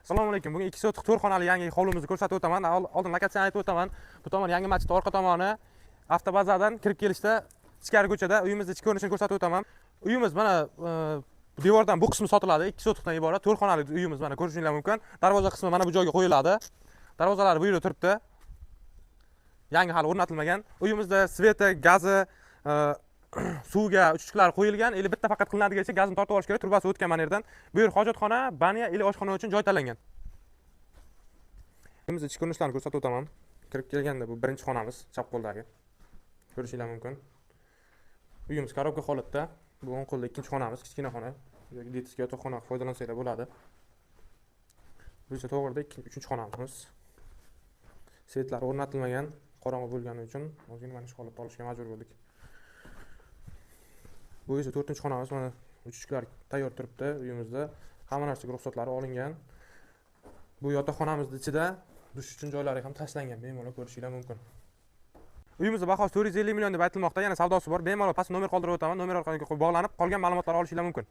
Assalomu alaykum. Bugun 2 sotix 4 xonali yangi hovlimizni ko'rsatib o'taman. Oldin lokatsiyani aytib o'taman. Bu tomon yangi masjid orqa tomoni avtobazadan kirib kelishda ichkari ko'chada uyimizni ichki ko'rinishini ko'rsatib o'taman. Uyimiz mana devordan bu qismi sotiladi. 2 sotixdan iborat 4 xonali uyimiz mana ko'rishingiz mumkin. Darvoza qismi mana bu joyga qo'yiladi. Darvozalar bu yerda turibdi. Yangi hali o'rnatilmagan. Uyimizda sveti, gazi, suvga uchuchlar qo'yilgan. Endi bitta faqat qilinadigancha gazni tortib olish kerak. Turbasi o'tgan mana yerdan. Bu yer hojatxona, banya, ili oshxona uchun joy tanlangan. Uyimiz ichki ko'rinishlarini ko'rsatib o'taman. Kirib kelganda bu birinchi xonamiz, chap qo'ldagi. Ko'rishingiz mumkin. Uyimiz korobka holatda. Bu o'ng qo'lda ikkinchi xonamiz, kichkina xona. Yoki detskiy yotoqxona foydalansanglar bo'ladi. Bu esa to'g'rida uchinchi xonamiz. Svetlar o'rnatilmagan, qorong'i bo'lgani uchun ozgina mana shu holatda olishga majbur bo'ldik. Bu esa 4-xonamiz. Mana uchuchlar tayyor turibdi uyimizda. Hamma narsaga ruxsatlari olingan. Bu yotoqxonamizning ichida dush uchun joylari ham tashlangan. Bemalol ko'rishingiz mumkin. Uyimizning bahosi 450 million deb aytilmoqda. Yana savdosi bor. Bemalol past nomer qoldirib o'taman. Nomer orqali bog'lanib, qolgan ma'lumotlarni olishingiz mumkin.